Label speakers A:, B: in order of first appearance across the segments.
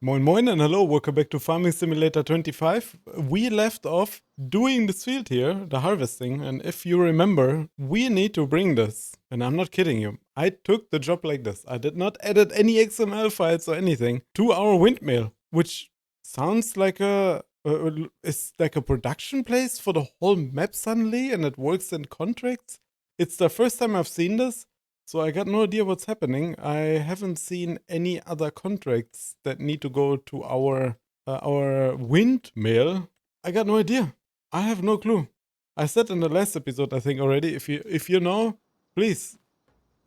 A: Moin moin and hello, welcome back to Farming Simulator 25. We left off doing this field here, the harvesting, and if you remember, we need to bring this. And I'm not kidding you, I took the job like this. I did not edit any XML files or anything to our windmill, which sounds like it's like a production place for the whole map suddenly, and it works in contracts. It's the first time I've seen this. So I got no idea what's happening. I haven't seen any other contracts that need to go to our windmill. I got no idea. I have no clue. I said in the last episode, I think already. If you know, please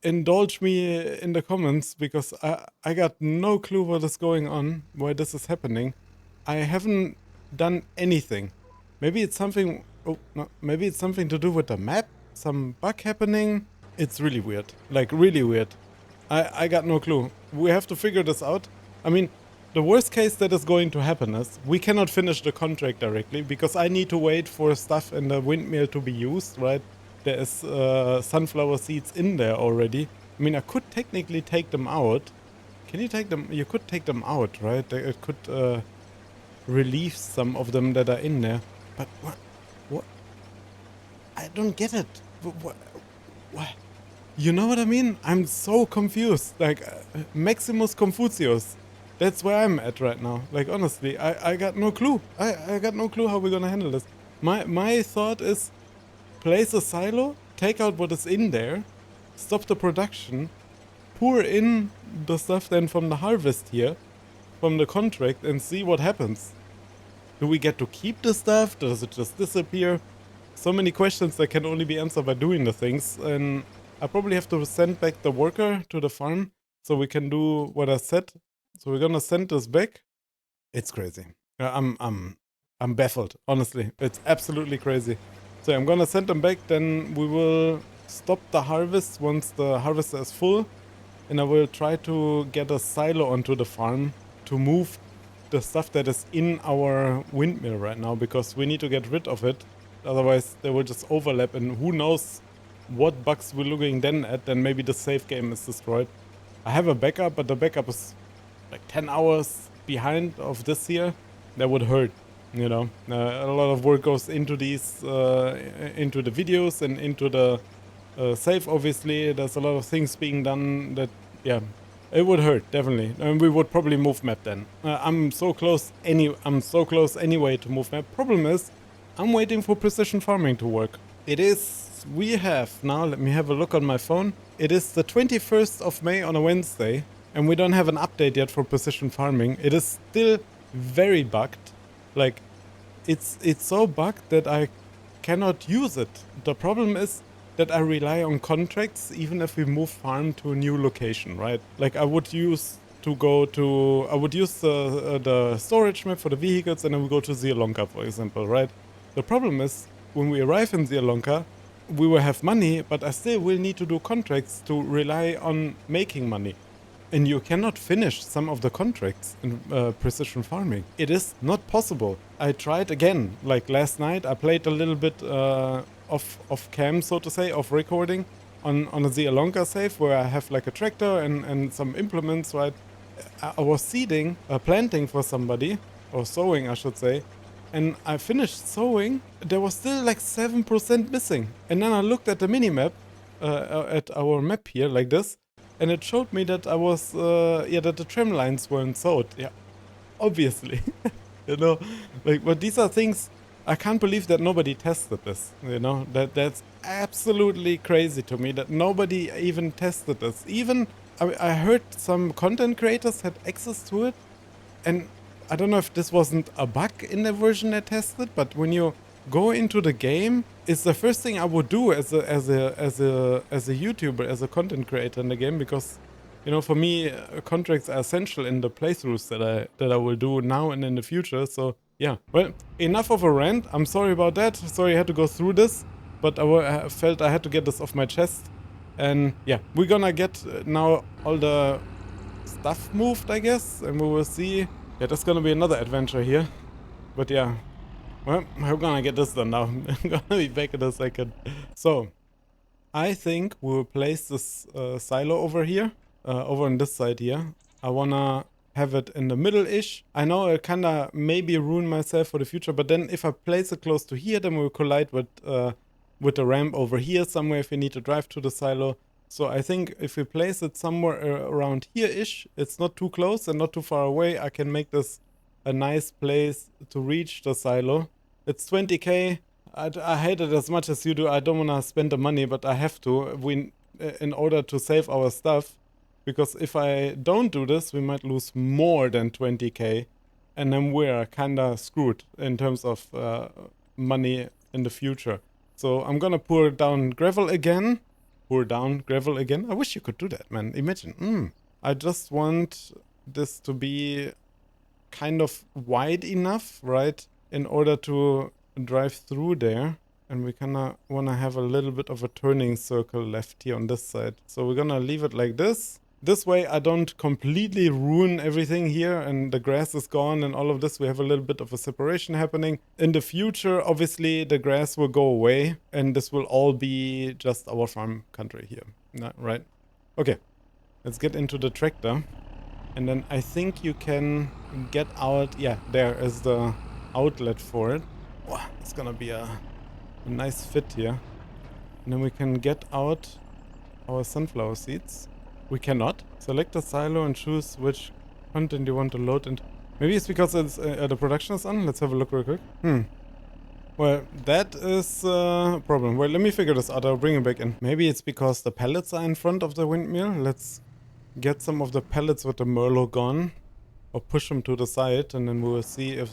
A: indulge me in the comments because I got no clue what is going on, why this is happening. I haven't done anything. Maybe it's something. Oh no, maybe it's something to do with the map. Some bug happening. It's really weird. Like, really weird. I got no clue. We have to figure this out. I mean, the worst case that is going to happen is we cannot finish the contract directly because I need to wait for stuff in the windmill to be used, right? There is sunflower seeds in there already. I mean, I could technically take them out. Can you take them? You could take them out, right? It could relieve some of them that are in there. But what? I don't get it. What? You know what I mean? I'm so confused. Like, Maximus Confucius. That's where I'm at right now. Like, honestly, I got no clue. I got no clue how we're gonna handle this. My thought is place a silo, take out what is in there, stop the production, pour in the stuff then from the harvest here, from the contract, and see what happens. Do we get to keep the stuff? Does it just disappear? So many questions that can only be answered by doing the things, and I probably have to send back the worker to the farm so we can do what I said. So we're gonna send this back. It's crazy. I'm baffled, honestly. It's absolutely crazy. So I'm gonna send them back, then we will stop the harvest once the harvester is full, and I will try to get a silo onto the farm to move the stuff that is in our windmill right now, because we need to get rid of it. Otherwise they will just overlap, and who knows what bugs we're looking then at, then maybe the save game is destroyed. I have a backup, but the backup is like 10 hours behind of this here. That would hurt, you know. A lot of work goes into these, into the videos and into the save, obviously. There's a lot of things being done that, yeah, it would hurt, definitely. And we would probably move map then. I'm so close anyway to move map. Problem is, I'm waiting for precision farming to work. We have now, let me have a look on my phone. It is the 21st of May on a Wednesday, and we don't have an update yet for precision farming. It is still very bugged. Like, it's so bugged that I cannot use it. The problem is that I rely on contracts even if we move farm to a new location, right? Like, I would use the storage map for the vehicles, and then we go to Sri Lanka, for example, right? The problem is, when we arrive in Sri Lanka, we will have money, but I still will need to do contracts to rely on making money. And you cannot finish some of the contracts in precision farming. It is not possible. I tried again, like last night, I played a little bit off cam, so to say, of recording on a Sri Lanka save where I have like a tractor and some implements, right? I was seeding, planting for somebody, or sowing I should say, and I finished sowing, there was still like 7% missing. And then I looked at the minimap, at our map here, like this, and it showed me that I was, that the trim lines weren't sowed. Yeah, obviously. You know, like, but these are things, I can't believe that nobody tested this, you know, that's absolutely crazy to me that nobody even tested this. Even, I heard some content creators had access to it, and I don't know if this wasn't a bug in the version I tested, but when you go into the game, it's the first thing I would do as a YouTuber, as a content creator in the game, because, you know, for me, contracts are essential in the playthroughs that I will do now and in the future. So yeah, well, enough of a rant. I'm sorry about that. Sorry I had to go through this, but I felt I had to get this off my chest. And yeah, we're gonna get now all the stuff moved, I guess, and we will see. Yeah, that's gonna be another adventure here. But yeah, well, I'm gonna get this done now. I'm gonna be back in a second. So, I think we'll place this silo over here, over on this side here. I wanna have it in the middle-ish. I know I kinda maybe ruin myself for the future, but then if I place it close to here, then we'll collide with the ramp over here somewhere if we need to drive to the silo. So I think if we place it somewhere around here-ish, it's not too close and not too far away, I can make this a nice place to reach the silo. It's 20k. I hate it as much as you do. I don't want to spend the money, but I have to in order to save our stuff. Because if I don't do this, we might lose more than 20k. And then we're kinda screwed in terms of money in the future. So I'm gonna pour down gravel again. Pour down gravel again. I wish you could do that, man. Imagine. I just want this to be kind of wide enough, right? In order to drive through there. And we kinda wanna have a little bit of a turning circle left here on this side. So we're gonna leave it like this. This way I don't completely ruin everything here and the grass is gone and all of this. We have a little bit of a separation happening. In the future, obviously, the grass will go away and this will all be just our farm country here. Right? Okay, let's get into the tractor. And then I think you can get out. Yeah, there is the outlet for it. Wow, it's gonna be a nice fit here. And then we can get out our sunflower seeds. We cannot. Select a silo and choose which content you want to load into. Maybe it's because it's the production is on. Let's have a look real quick. Well, that is a problem. Well, let me figure this out. I'll bring it back in. Maybe it's because the pallets are in front of the windmill. Let's get some of the pallets with the Merlot gone. Or push them to the side and then we will see if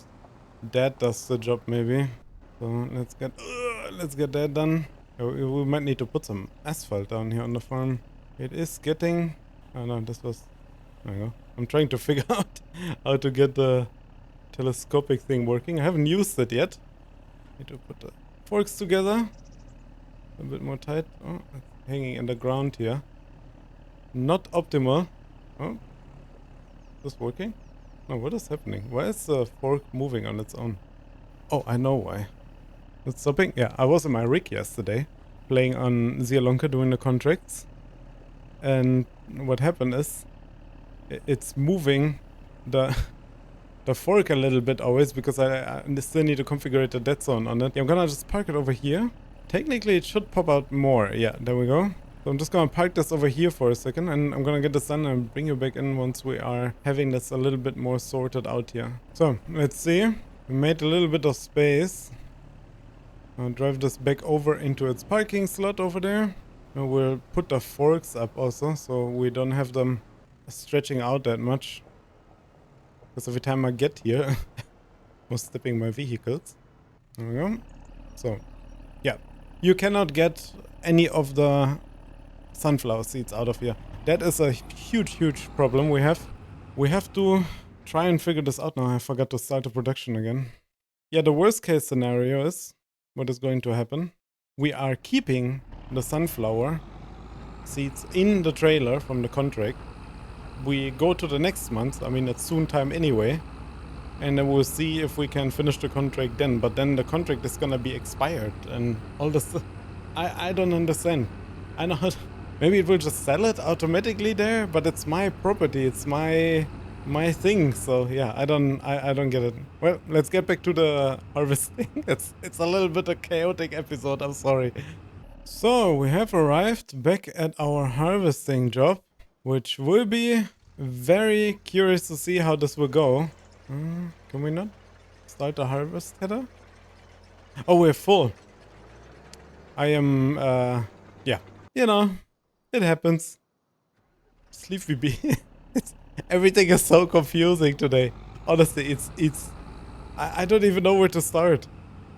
A: that does the job maybe. So let's get that done. We might need to put some asphalt down here on the farm. It is getting... Oh no, this was... There we go. I'm trying to figure out how to get the telescopic thing working. I haven't used it yet. Need to put the forks together. A bit more tight. Oh, it's hanging in the ground here. Not optimal. Oh. Is this working? No, what is happening? Why is the fork moving on its own? Oh, I know why. It's stopping? Yeah, I was in my rig yesterday. Playing on Zialonka doing the contracts. And what happened is, it's moving the fork a little bit always because I still need to configure the dead zone on it. Yeah, I'm gonna just park it over here. Technically it should pop out more. Yeah, there we go. So I'm just gonna park this over here for a second and I'm gonna get this done and bring you back in once we are having this a little bit more sorted out here. So, let's see. We made a little bit of space. I'll drive this back over into its parking slot over there. And we'll put the forks up also, so we don't have them stretching out that much. Because every time I get here, I was stepping my vehicles. There we go. So, yeah. You cannot get any of the sunflower seeds out of here. That is a huge, huge problem we have. We have to try and figure this out now. I forgot to start the production again. Yeah, the worst case scenario is what is going to happen. We are keeping the sunflower seeds in the trailer from the contract. We go to the next month, I mean it's soon time anyway, and then we'll see if we can finish the contract then, but then the contract is gonna be expired and all this. I don't understand. I know how maybe it will just sell it automatically there, but it's my property, it's my thing, so yeah, I don't get it. Well, let's get back to the harvesting. It's a little bit a chaotic episode, I'm sorry. So, we have arrived back at our harvesting job, which will be very curious to see how this will go. Can we not start the harvest header? Oh, we're full. I am, yeah, you know, it happens. Sleepy bee. Everything is so confusing today. Honestly, I don't even know where to start.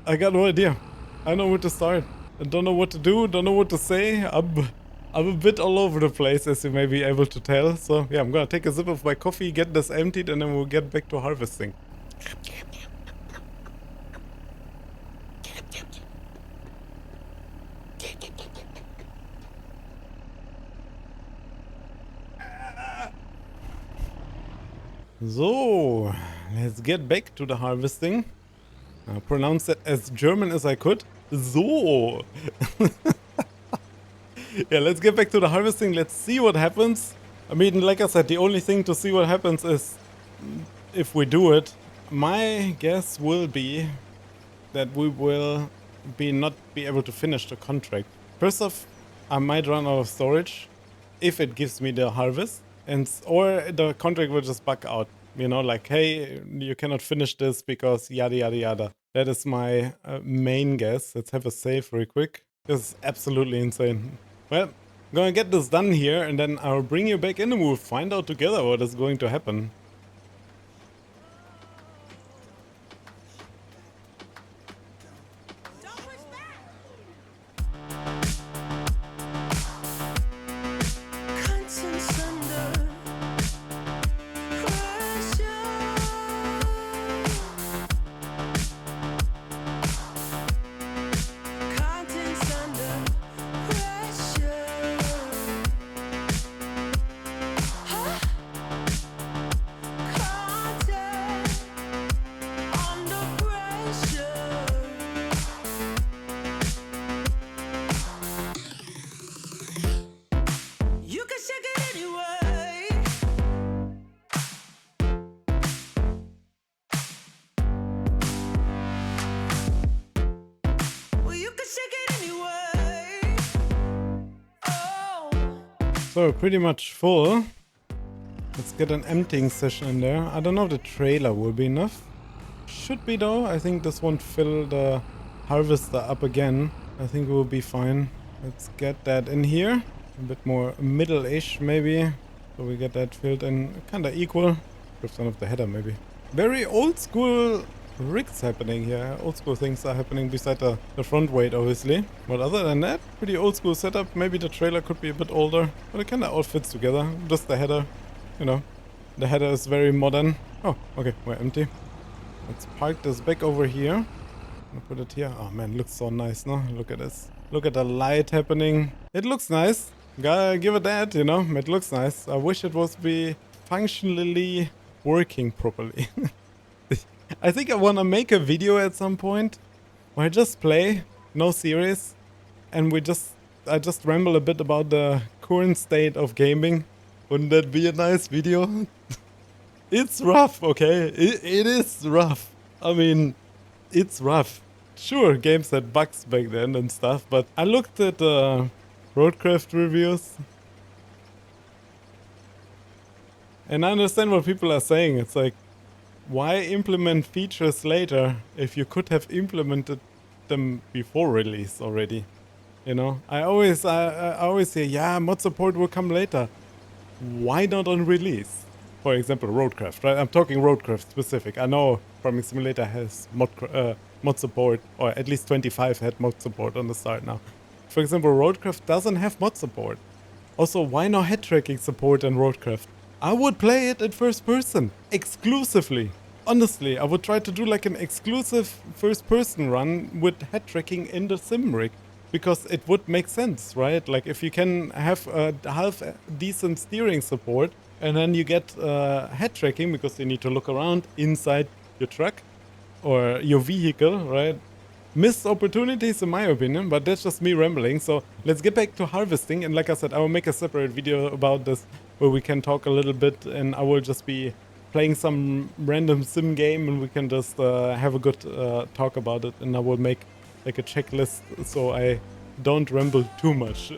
A: I got no idea. I don't know where to start. I don't know what to do, don't know what to say. I'm a bit all over the place, as you may be able to tell. So yeah, I'm gonna take a sip of my coffee, get this emptied, and then we'll get back to harvesting. So, let's get back to the harvesting. I pronounced it as German as I could. So. Yeah, let's get back to the harvesting. Let's see what happens. I mean, like I said, the only thing to see what happens is if we do it, my guess will be that we will not be able to finish the contract. First off, I might run out of storage if it gives me the harvest, or the contract will just bug out. You know, like, hey, you cannot finish this because yada yada yada. That is my main guess. Let's have a save real quick. This is absolutely insane. Well, I'm gonna get this done here, and then I'll bring you back in and we'll find out together what is going to happen. So pretty much full. Let's get an emptying session in there. I don't know if the trailer will be enough. Should be though. I think this won't fill the harvester up again. I think we'll be fine. Let's get that in here. A bit more middle-ish maybe. So we get that filled in kinda equal. With some of the header maybe. Very old school rigs happening here. Old school things are happening beside the front weight obviously. But other than that, pretty old school setup. Maybe the trailer could be a bit older. But it kinda all fits together. Just the header. You know, the header is very modern. Oh, okay, we're empty. Let's park this back over here. I'll put it here. Oh man, looks so nice, no? Look at this. Look at the light happening. It looks nice. Gotta give it that, you know? It looks nice. I wish it was be functionally working properly. I think I wanna make a video at some point where I just play, no series, and I just ramble a bit about the current state of gaming. Wouldn't that be a nice video? It's rough, okay? It is rough. I mean, it's rough. Sure, games had bugs back then and stuff, but I looked at Roadcraft reviews. And I understand what people are saying. It's like, why implement features later if you could have implemented them before release already? You know, I always say, yeah, mod support will come later. Why not on release? For example, Roadcraft, right? I'm talking Roadcraft specific. I know Farming Simulator has mod support, or at least 25 had mod support on the start now. For example, Roadcraft doesn't have mod support. Also, why no head tracking support in Roadcraft? I would play it in first person, exclusively. Honestly, I would try to do like an exclusive first person run with head tracking in the sim rig. Because it would make sense, right? Like if you can have a half decent steering support and then you get head tracking because you need to look around inside your truck or your vehicle, right? Missed opportunities in my opinion, but that's just me rambling. So let's get back to harvesting. And like I said, I will make a separate video about this where we can talk a little bit, and I will just be playing some random sim game and we can just have a good talk about it, and I will make like a checklist so I don't ramble too much.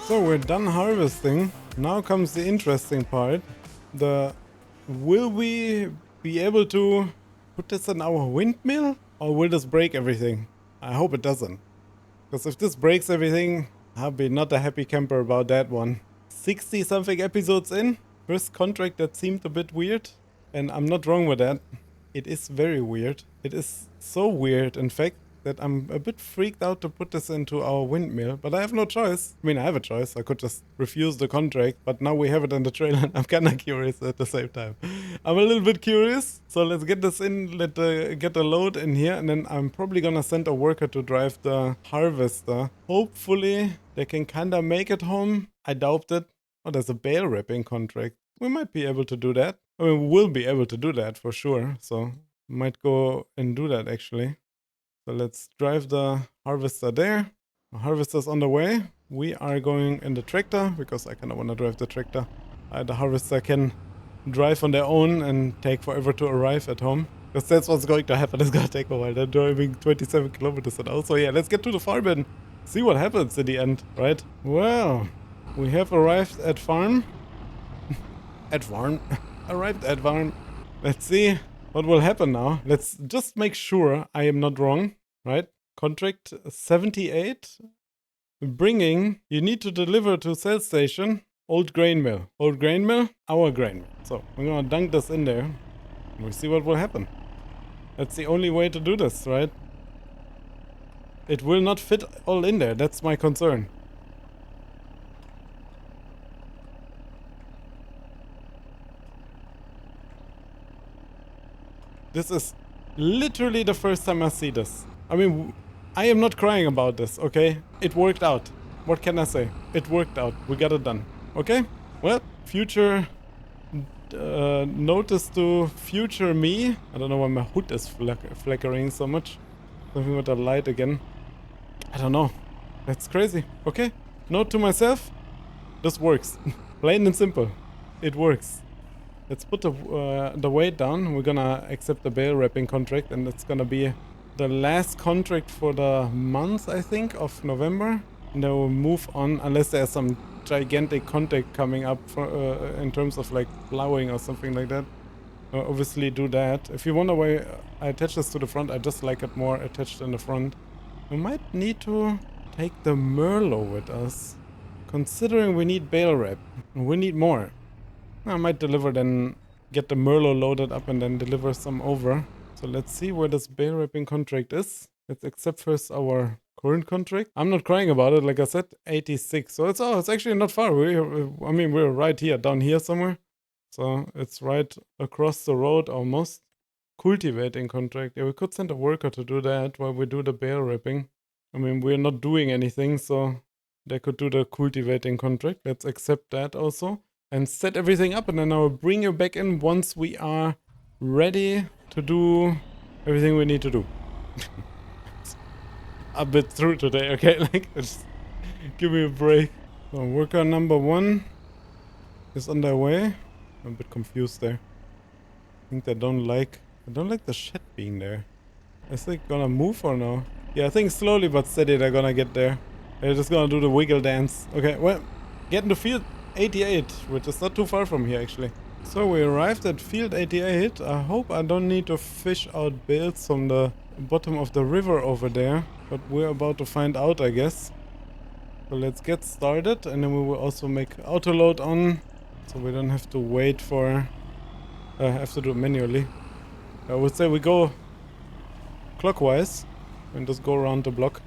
A: So we're done harvesting. Now comes the interesting part. Will we be able to put this in our windmill? Or will this break everything? I hope it doesn't. Because if this breaks everything, I'll be not a happy camper about that one. 60 something episodes in. First contract that seemed a bit weird. And I'm not wrong with that. It is very weird. It is so weird, in fact, that I'm a bit freaked out to put this into our windmill, but I have no choice. I mean, I have a choice. I could just refuse the contract, but now we have it in the trailer and I'm kind of curious at the same time. I'm a little bit curious, so let's get this in, get the load in here, and then I'm probably gonna send a worker to drive the harvester. Hopefully they can kind of make it home. I doubt it. Oh, there's a bale wrapping contract. We might be able to do that. I mean, we will be able to do that for sure, so might go and do that actually. So let's drive the harvester there. The harvester's on the way. We are going in the tractor because I kind of want to drive the tractor. The harvester can drive on their own and take forever to arrive at home. Because that's what's going to happen. It's going to take a while. They're driving 27 kilometers an hour. So yeah, let's get to the farm and see what happens in the end, right? Well, we have arrived at farm. At farm. Arrived at farm. Let's see what will happen now. Let's just make sure I am not wrong, right? Contract 78. Bringing, you need to deliver to sales station, old grain mill. Old grain mill, our grain mill. So we're gonna dunk this in there. And we'll see what will happen. That's the only way to do this, right? It will not fit all in there. That's my concern. This is literally the first time I see this. I mean, I am not crying about this, okay? It worked out. What can I say? It worked out. We got it done. Okay? Well, future... notice to future me. I don't know why my hood is flickering so much. Something with the light again. I don't know. That's crazy. Okay? Note to myself. This works. Plain and simple. It works. Let's put the weight down. We're gonna accept the bale wrapping contract, and it's gonna be the last contract for the month, I think, of November. And then we'll move on, unless there's some gigantic contract coming up for, in terms of like plowing or something like that. Obviously do that. If you wonder why I attach this to the front, I just like it more attached in the front. We might need to take the Merlot with us, considering we need bale wrap. We need more. I might deliver then, get the Merlot loaded up and then deliver some over. So let's see where this bale wrapping contract is. Let's accept first our current contract. I'm not crying about it, like I said, 86. So it's actually not far. We're right here, down here somewhere. So it's right across the road almost. Cultivating contract. Yeah, we could send a worker to do that while we do the bale wrapping. I mean, we're not doing anything, so they could do the cultivating contract. Let's accept that also. And set everything up, and then I'll bring you back in once we are ready to do everything we need to do. A bit through today, okay? Like, just give me a break. So worker number 1 is on their way. I'm a bit confused there. I think they don't like the shed being there. Is it gonna move or no? Yeah, I think slowly but steady they're gonna get there. They're just gonna do the wiggle dance. Okay, well, get in the field 88, which is not too far from here actually. So we arrived at field 88. I hope I don't need to fish out bales from the bottom of the river over there, but we're about to find out, I guess. So let's get started, and then we will also make auto load on, so we don't have to wait for... have to do it manually. I would say we go clockwise and just go around the block.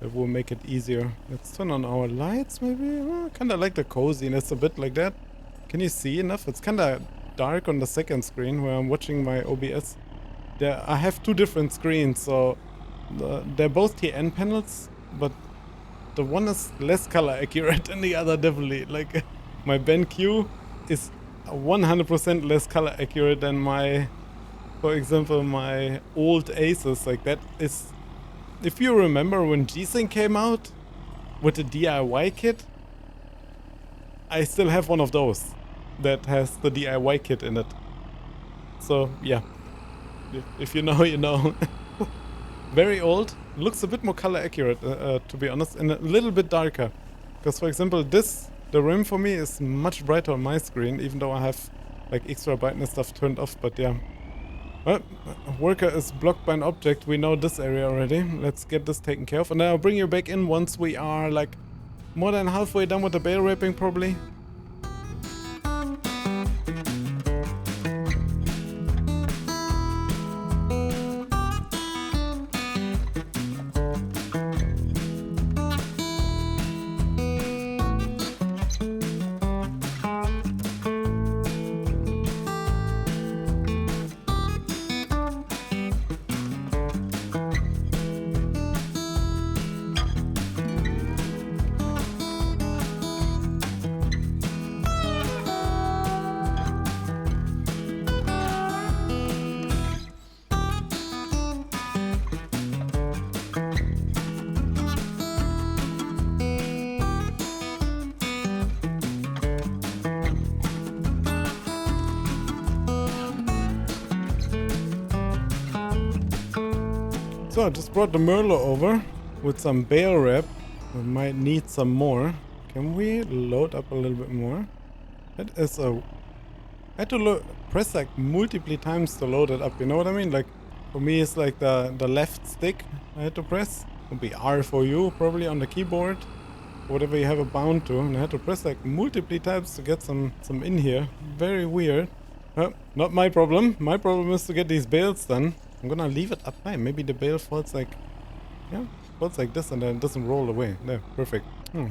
A: That will make it easier. Let's turn on our lights maybe. Well, kinda like the coziness a bit like that. Can you see enough? It's kinda dark on the second screen where I'm watching my OBS. I have 2 different screens, so they're both TN panels, but the one is less color accurate than the other, definitely. Like, my BenQ is 100% less color accurate than my, for example, my old Asus. Like, that is... If you remember when G.Skill came out with the DIY kit, I still have one of those that has the DIY kit in it. So, yeah. If you know, you know. Very old. Looks a bit more color accurate, to be honest, and a little bit darker. Because, for example, the rim for me is much brighter on my screen, even though I have like extra brightness stuff turned off, but yeah. Well, worker is blocked by an object. We know this area already. Let's get this taken care of. And then I'll bring you back in once we are like more than halfway done with the bale wrapping probably. So I just brought the Merlo over with some bale wrap. We might need some more. Can we load up a little bit more? That is a... I had to press like multiple times to load it up, you know what I mean? Like, for me it's like the left stick I had to press. It would be R for you, probably on the keyboard. Whatever you have it bound to. And I had to press like multiple times to get some in here. Very weird. Not my problem. My problem is to get these bales done. I'm gonna leave it up high. Maybe the bale falls like... Yeah, falls like this and then it doesn't roll away. There, perfect.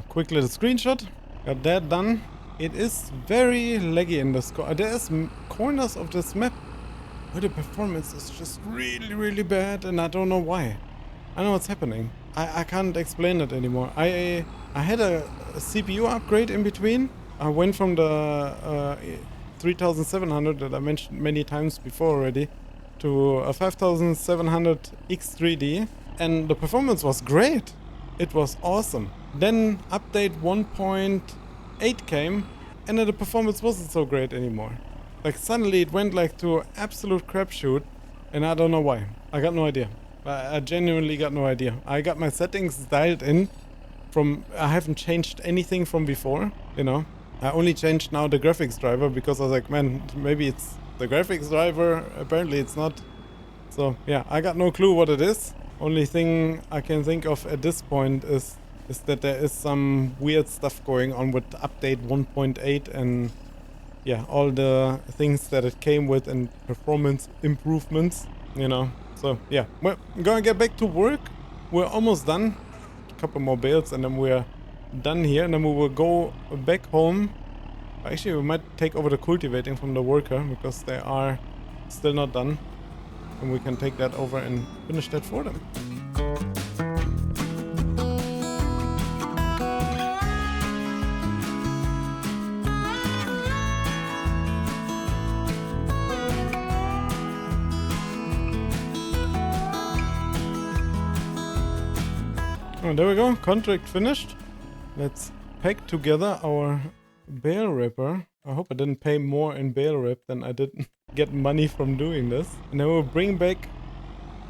A: Quick little screenshot. Got that done. It is very laggy in this. There's corners of this map where the performance is just really, really bad, and I don't know why. I know what's happening. I can't explain it anymore. I had a CPU upgrade in between. I went from the 3700 that I mentioned many times before already to a 5700 X3D, and the performance was great. It was awesome. Then update 1.8 came, and then the performance wasn't so great anymore. Like suddenly it went like to absolute crapshoot, and I don't know why. I got no idea. I genuinely got no idea. I got my settings dialed in from... I haven't changed anything from before, you know. I only changed now the graphics driver because I was like, man, maybe it's the graphics driver. Apparently it's not. So yeah, I got no clue what it is. Only thing I can think of at this point is that there is some weird stuff going on with update 1.8 and yeah, all the things that it came with and performance improvements, you know. So yeah, well, I'm gonna get back to work. We're almost done. A couple more bales and then we're done here, and then we will go back home. Actually, we might take over the cultivating from the worker because they are still not done, and we can take that over and finish that for them. Oh, there we go, contract finished. Let's pack together our bale wrapper. I hope I didn't pay more in bale wrap than I did get money from doing this. And then we'll bring back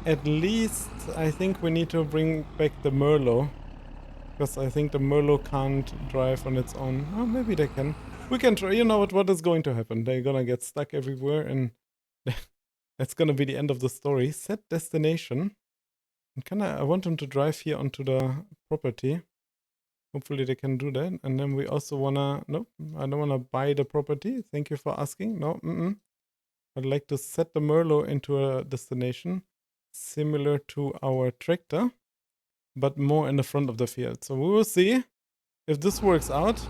A: at least, I think we need to bring back the Merlo. Because I think the Merlo can't drive on its own. Oh, maybe they can. We can try. You know what is going to happen. They're gonna get stuck everywhere and that's gonna be the end of the story. Set destination. And I want them to drive here onto the property. Hopefully they can do that. And then we also wanna... Nope, I don't wanna buy the property. Thank you for asking. No, I'd like to set the Merlo into a destination similar to our tractor, but more in the front of the field. So we will see if this works out.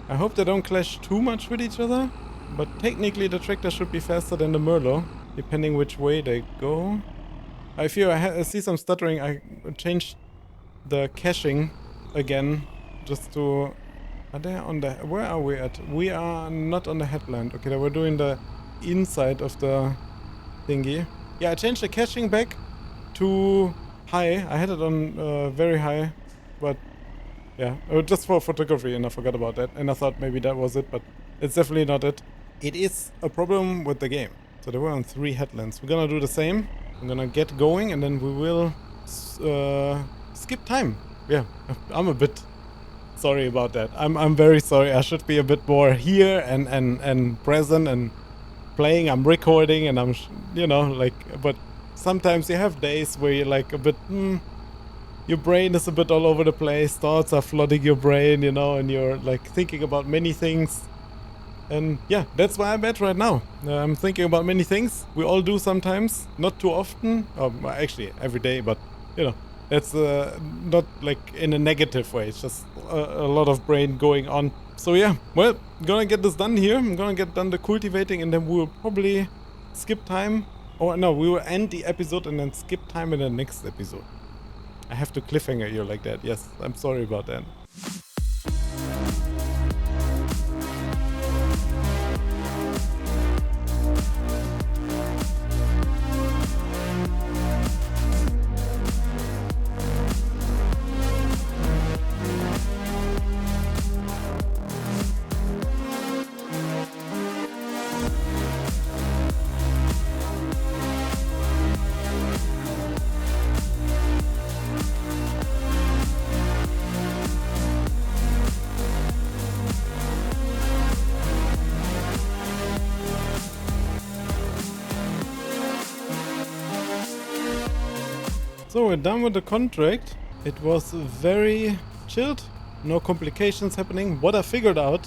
A: I hope they don't clash too much with each other, but technically the tractor should be faster than the Merlo, depending which way they go. I feel I see some stuttering. I changed the caching again, just to... Are they on the... Where are we at? We are not on the headland. Okay, we're doing the inside of the thingy. Yeah, I changed the caching back to high. I had it on very high, but yeah, just for photography, and I forgot about that. And I thought maybe that was it, but it's definitely not it. It is a problem with the game. So they were on 3 headlands. We're gonna do the same. I'm gonna get going, and then we will skip time. Yeah, I'm a bit sorry about that. I'm very sorry. I should be a bit more here and present and playing. I'm recording and I'm, you know, like, but sometimes you have days where you're like a bit, your brain is a bit all over the place. Thoughts are flooding your brain, you know, and you're like thinking about many things. And yeah, that's where I'm at right now. I'm thinking about many things. We all do sometimes, not too often. Well, actually, every day, but you know, that's not like in a negative way. It's just a lot of brain going on. So yeah, well, I'm gonna get this done here. I'm gonna get done the cultivating, and then we'll probably skip time. Or no, we will end the episode and then skip time in the next episode. I have to cliffhanger you like that. Yes, I'm sorry about that. So we're done with the contract. It was very chilled, no complications happening. What I figured out,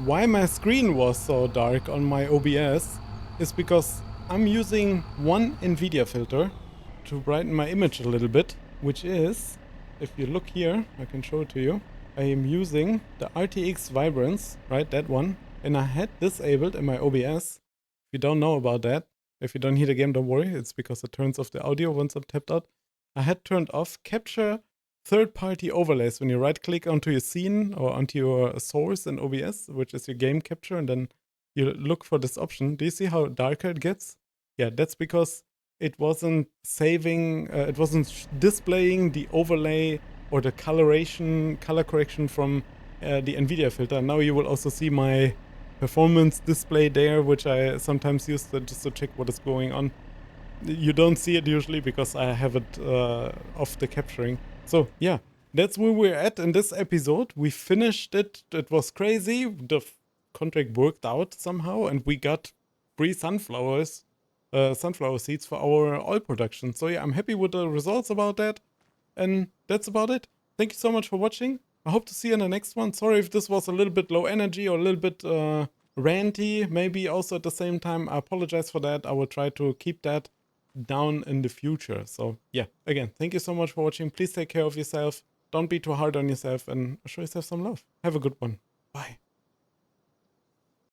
A: why my screen was so dark on my OBS, is because I'm using one NVIDIA filter to brighten my image a little bit, which is, if you look here, I can show it to you. I am using the RTX Vibrance, right, that one, and I had disabled in my OBS. If you don't know about that, if you don't hear the game, don't worry, it's because it turns off the audio once I'm tapped out. I had turned off capture third-party overlays when you right-click onto your scene or onto your source in OBS, which is your game capture, and then you look for this option. Do you see how darker it gets? Yeah, that's because it wasn't saving, it wasn't displaying the overlay or the color correction from the NVIDIA filter. Now you will also see my performance display there, which I sometimes use just to check what is going on. You don't see it usually because I have it off the capturing. So yeah, that's where we're at in this episode. We finished it. It was crazy. The contract worked out somehow, and we got free sunflower seeds for our oil production. So yeah, I'm happy with the results about that. And that's about it. Thank you so much for watching. I hope to see you in the next one. Sorry if this was a little bit low energy or a little bit ranty. Maybe also at the same time, I apologize for that. I will try to keep that down in the future. So yeah, again, thank you so much for watching. Please take care of yourself. Don't be too hard on yourself and show yourself some love. Have a good one. Bye.